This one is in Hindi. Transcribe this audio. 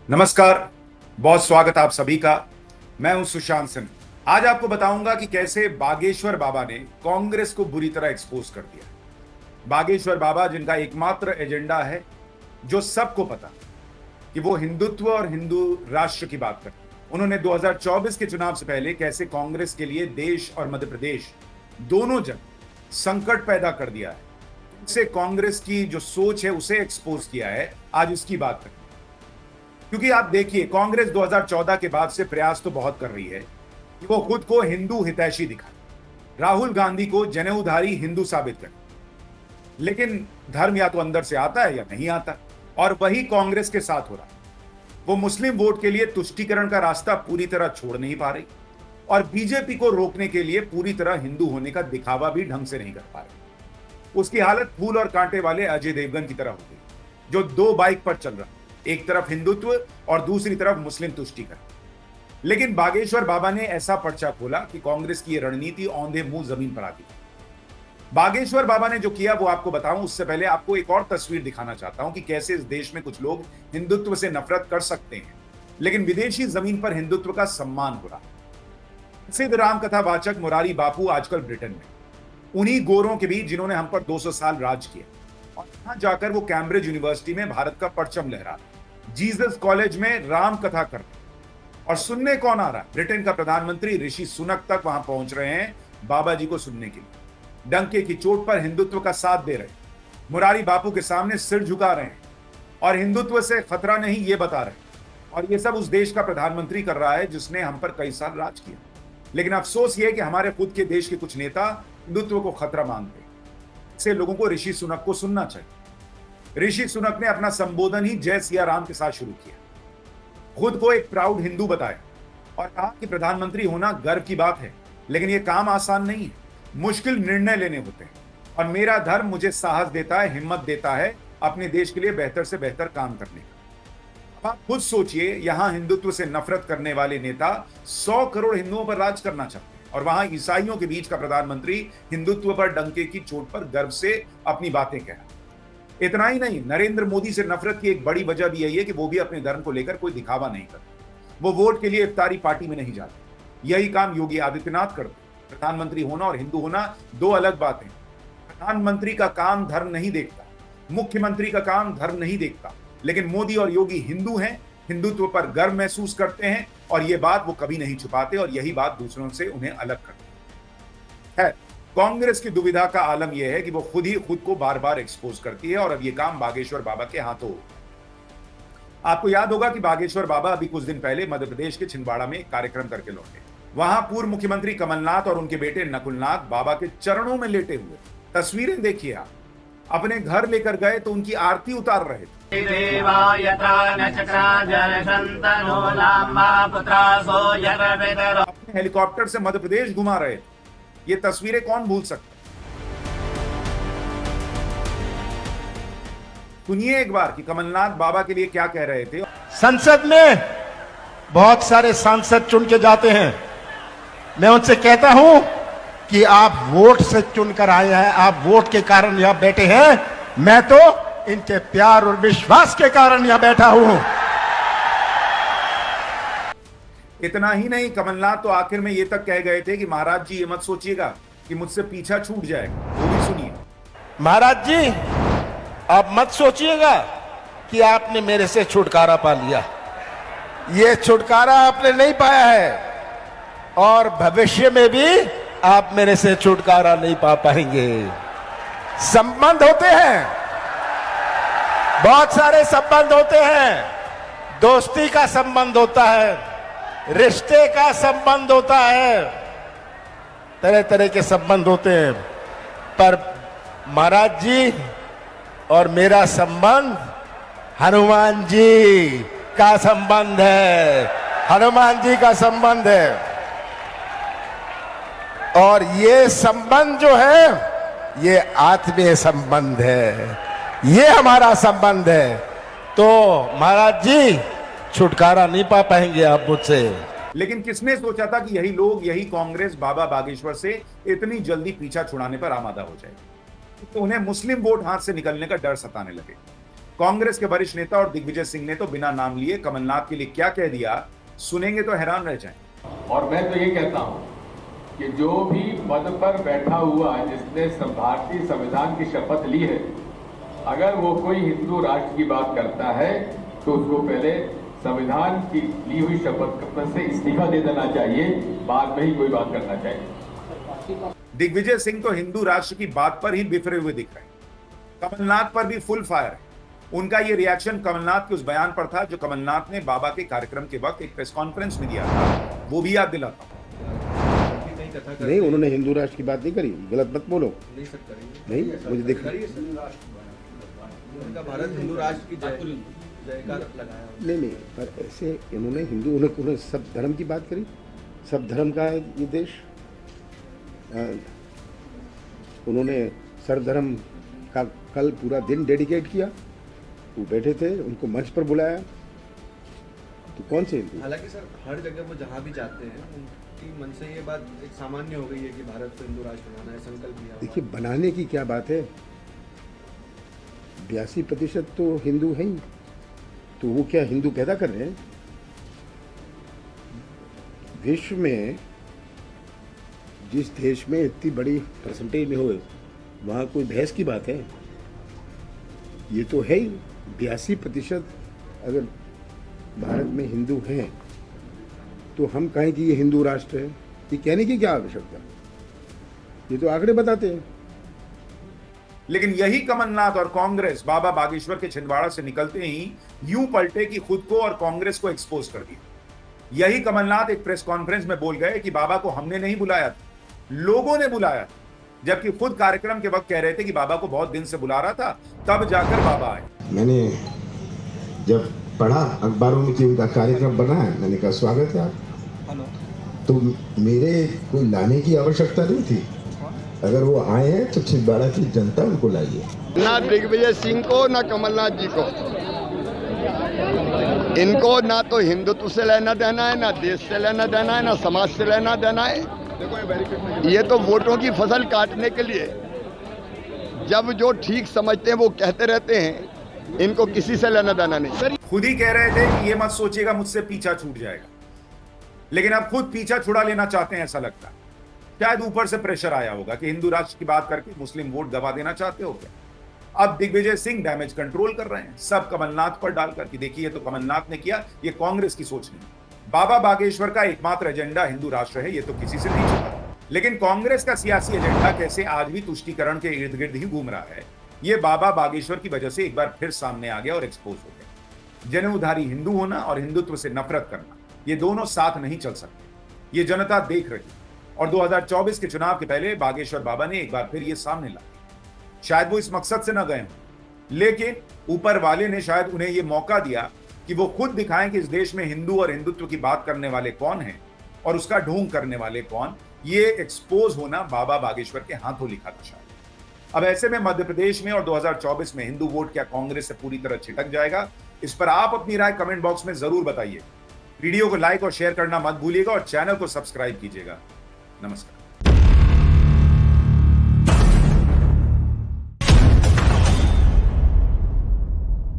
नमस्कार। बहुत स्वागत आप सभी का। मैं हूं सुशांत सिंह। आज आपको बताऊंगा कि कैसे बागेश्वर बाबा ने कांग्रेस को बुरी तरह एक्सपोज कर दिया। बागेश्वर बाबा जिनका एकमात्र एजेंडा है, जो सबको पता, कि वो हिंदुत्व और हिंदू राष्ट्र की बात करते हैं। उन्होंने 2024 के चुनाव से पहले कैसे कांग्रेस के लिए देश और मध्य प्रदेश दोनों जगह संकट पैदा कर दिया है, इससे कांग्रेस की जो सोच है उसे एक्सपोज किया है। आज इसकी बात करें, क्योंकि आप देखिए, कांग्रेस 2014 के बाद से प्रयास तो बहुत कर रही है कि वो खुद को हिंदू हितैषी दिखाए, राहुल गांधी को जनेऊधारी हिंदू साबित करे। लेकिन धर्म या तो अंदर से आता है या नहीं आता, और वही कांग्रेस के साथ हो रहा है। वो मुस्लिम वोट के लिए तुष्टीकरण का रास्ता पूरी तरह छोड़ नहीं पा रही, और बीजेपी को रोकने के लिए पूरी तरह हिंदू होने का दिखावा भी ढंग से नहीं कर पा रही। उसकी हालत फूल और कांटे वाले अजय देवगन की तरह हो गई, जो दो बाइक पर चल रहा है, एक तरफ हिंदुत्व और दूसरी तरफ मुस्लिम तुष्टीकरण। लेकिन बागेश्वर बाबा ने ऐसा पर्चा खोला कि कांग्रेस की यह रणनीति औंधे मुंह जमीन पर आ गई। बागेश्वर बाबा ने जो किया वो आपको बताऊं, उससे पहले आपको एक और तस्वीर दिखाना चाहता हूं कि कैसे इस देश में कुछ लोग हिंदुत्व से नफरत कर सकते हैं, लेकिन विदेशी जमीन पर हिंदुत्व का सम्मान हो रहा है। प्रसिद्ध रामकथा वाचक मुरारी बापू आजकल ब्रिटेन में, उन्हीं गोरों के बीच जिन्होंने हम पर 200 साल राज किया, और यहां जाकर वो कैम्ब्रिज यूनिवर्सिटी में भारत का परचम लहरा, जीसस कॉलेज में राम कथा करते। और सुनने कौन आ रहा है? ब्रिटेन का प्रधानमंत्री ऋषि सुनक तक वहां पहुंच रहे हैं बाबा जी को सुनने के लिए। डंके की चोट पर हिंदुत्व का साथ दे रहे हैं, मुरारी बापू के सामने सिर झुका रहे हैं, और हिंदुत्व से खतरा नहीं ये बता रहे हैं। और ये सब उस देश का प्रधानमंत्री कर रहा है जिसने हम पर कई साल राज किया। लेकिन अफसोस ये है कि हमारे खुद के देश के कुछ नेता हिंदुत्व को खतरा मानते हैं। ऐसे लोगों को ऋषि सुनक को सुनना चाहिए। ऋषि सुनक ने अपना संबोधन ही जय सिया राम के साथ शुरू किया, खुद को एक प्राउड हिंदू बताया, और कहा कि प्रधानमंत्री होना गर्व की बात है, लेकिन यह काम आसान नहीं है, मुश्किल निर्णय लेने होते हैं, और मेरा धर्म मुझे साहस देता है, हिम्मत देता है अपने देश के लिए बेहतर से बेहतर काम करने का। अब आप खुद सोचिए, यहां हिंदुत्व से नफरत करने वाले नेता 100 करोड़ हिंदुओं पर राज करना चाहते हैं, और वहां ईसाइयों के बीच का प्रधानमंत्री हिंदुत्व पर डंके की चोट पर गर्व से अपनी बातें कह रहा। इतना ही नहीं, नरेंद्र मोदी से नफरत की एक बड़ी वजह भी यही है कि वो भी अपने धर्म को लेकर कोई दिखावा नहीं करते। वो वोट के लिए इफ्तारी पार्टी में नहीं जाते। यही काम योगी आदित्यनाथ करते। प्रधानमंत्री होना और हिंदू होना दो अलग बातें। प्रधानमंत्री का काम धर्म नहीं देखता, मुख्यमंत्री का काम धर्म नहीं देखता, लेकिन मोदी और योगी हिंदू हैं, हिंदुत्व पर गर्व महसूस करते हैं, और ये बात वो कभी नहीं छुपाते, और यही बात दूसरों से उन्हें अलग करती है। कांग्रेस की दुविधा का आलम यह है कि वो खुद ही खुद को बार बार एक्सपोज करती है, और अब ये काम बागेश्वर बाबा के हाथों हो। आपको याद होगा कि बागेश्वर बाबा अभी कुछ दिन पहले मध्य प्रदेश के छिंदवाड़ा में एक कार्यक्रम करके लौटे। वहां पूर्व मुख्यमंत्री कमलनाथ और उनके बेटे नकुलनाथ बाबा के चरणों में लेटे हुए, तस्वीरें देखिए आप। अपने घर लेकर गए तो उनकी आरती उतार रहे थे। अपने हेलीकॉप्टर से मध्य प्रदेश घुमा रहे थे। ये तस्वीरें कौन भूल सकता? सुनिए एक बार कि कमलनाथ बाबा के लिए क्या कह रहे थे। संसद में बहुत सारे सांसद चुन के जाते हैं। मैं उनसे कहता हूं कि आप वोट से चुनकर आए हैं, आप वोट के कारण यहां बैठे हैं। मैं तो इनके प्यार और विश्वास के कारण यहां बैठा हूं। इतना ही नहीं, कमलनाथ तो आखिर में ये तक कह गए थे कि महाराज जी ये मत सोचिएगा कि मुझसे पीछा छूट जाएगा। वो भी सुनिए। महाराज जी, आप मत सोचिएगा कि आपने मेरे से छुटकारा पा लिया। ये छुटकारा आपने नहीं पाया है, और भविष्य में भी आप मेरे से छुटकारा नहीं पा पाएंगे। संबंध होते हैं, बहुत सारे संबंध होते हैं। दोस्ती का संबंध होता है, रिश्ते का संबंध होता है, तरह तरह के संबंध होते हैं। पर महाराज जी और मेरा संबंध हनुमान जी का संबंध है, हनुमान जी का संबंध है। और ये संबंध जो है, ये आत्मीय संबंध है, ये हमारा संबंध है। तो महाराज जी, छुटकारा नहीं पा पाएंगे आप मुझसे। लेकिन किसने सोचा था कि यही लोग, यही कांग्रेस बाबा बागेश्वर से इतनी जल्दी पीछा छुड़ाने पर आमादा हो जाएगी। तो उन्हें मुस्लिम वोट हाथ से निकलने का डर सताने लगे। कांग्रेस के वरिष्ठ नेता और दिग्विजय सिंह ने तो बिना नाम लिए कमलनाथ के लिए क्या कह दिया, सुनेंगे तो हैरान रह जाएं। और मैं तो ये कहता हूं कि जो भी पद पर बैठा हुआ जिसने भारतीय संविधान की शपथ ली है, अगर वो कोई हिंदू राष्ट्र की बात करता है तो उसको पहले संविधान की ली हुई शपथ से इस्तीफा दे देना चाहिए, बाद में ही कोई बात करना चाहिए। दिग्विजय सिंह तो हिंदू राष्ट्र की बात पर ही बिफरे हुए दिख रहे हैं। कमलनाथ पर भी फुल फायर है। उनका ये रिएक्शन कमलनाथ के उस बयान पर था जो कमलनाथ ने बाबा के कार्यक्रम के वक्त एक प्रेस कॉन्फ्रेंस में दिया था, वो भी याद दिलाता हूं। नहीं, उन्होंने हिंदू राष्ट्र की बात नहीं करी, गलत मत बोलो। नहीं, मुझे दिख भारत हिंदू राष्ट्र की जयकार लगाया। नहीं, पर ऐसे उन्होंने सब धर्म की बात करी। सब धर्म का है ये देश। उन्होंने सर्वधर्म का कल पूरा दिन डेडिकेट किया। वो बैठे थे, उनको मंच पर बुलाया, तो कौन से हिंदू? हालांकि सर हर जगह वो जहाँ भी जाते हैं उनकी मन से ये बात एक सामान्य हो गई है कि भारत को हिंदू राष्ट्र बनाना है, संकल्प लिया। देखिए, बनाने की क्या बात है, 82% तो हिंदू हैं ही, तो वो क्या हिंदू पैदा कर रहे हैं? विश्व में जिस देश में इतनी बड़ी परसेंटेज में हो, वहाँ कोई बहस की बात है? ये तो है ही। 82% अगर भारत में हिंदू हैं तो हम कहें कि ये हिंदू राष्ट्र है, ये कहने की क्या आवश्यकता? ये तो आंकड़े बताते हैं। लेकिन यही कमलनाथ और कांग्रेस बाबा बागेश्वर के छिंदवाड़ा से निकलते ही यूं पलटे कि खुद को और कांग्रेस को एक्सपोज कर दिया। यही कमलनाथ एक प्रेस कॉन्फ्रेंस में बोल गए कि बाबा को हमने नहीं बुलाया था, लोगों ने बुलाया था, जबकि खुद कार्यक्रम के वक्त कह रहे थे कि बाबा को बहुत दिन से बुला रहा था, तब जाकर बाबा आए। मैंने जब पढ़ा अखबारों में कि उनका कार्यक्रम बना है, मैंने कहा स्वागत है आप। तो मेरे कोई लाने की आवश्यकता नहीं थी। अगर वो आए हैं तो छिंदवाड़ा की जनता उनको लाइए। ना दिग्विजय सिंह को ना कमलनाथ जी को, इनको ना तो हिंदुत्व से लेना देना है, ना देश से लेना देना है, ना समाज से लेना देना है। ये तो वोटों की फसल काटने के लिए जब जो ठीक समझते हैं वो कहते रहते हैं, इनको किसी से लेना देना नहीं। खुद ही कह रहे थे कि ये मत सोचिएगा मुझसे पीछा छूट जाएगा, लेकिन अब खुद पीछा छुड़ा लेना चाहते हैं, ऐसा लगता है। शायद ऊपर से प्रेशर आया होगा कि हिंदू राष्ट्र की बात करके मुस्लिम वोट दबा देना चाहते हो क्या? अब दिग्विजय सिंह डैमेज कंट्रोल कर रहे हैं, सब कमलनाथ पर डालकर कि देखिए तो कमलनाथ ने किया, ये कांग्रेस की सोच नहीं। बाबा बागेश्वर का एकमात्र एजेंडा हिंदू राष्ट्र है, ये तो किसी से नहीं छुपा। लेकिन कांग्रेस का सियासी एजेंडा कैसे आज भी तुष्टीकरण के इर्द गिर्द ही घूम रहा है, ये बाबा बागेश्वर की वजह से एक बार फिर सामने आ गया और एक्सपोज हो गया। जनेऊधारी हिंदू होना और हिंदुत्व से नफरत करना, ये दोनों साथ नहीं चल सकते। ये जनता देख रही है और 2024 के चुनाव के पहले बागेश्वर बाबा ने एक बार फिर ये सामने ला। शायद वो इस मकसद से न गए हों, लेकिन ऊपर वाले ने शायद उन्हें ये मौका दिया कि वो खुद दिखाएं कि इस देश में हिंदू और हिंदुत्व की बात करने वाले कौन हैं और उसका ढोंग करने वाले कौन। ये एक्सपोज होना बाबा बागेश्वर के हाथों लिखा था शायद। अब ऐसे में मध्य प्रदेश में और 2024 में हिंदू वोट क्या कांग्रेस से पूरी तरह छिटक जाएगा? इस पर आप अपनी राय कमेंट बॉक्स में जरूर बताइए। वीडियो को लाइक और शेयर करना मत भूलिएगा और चैनल को सब्सक्राइब कीजिएगा। नमस्कार।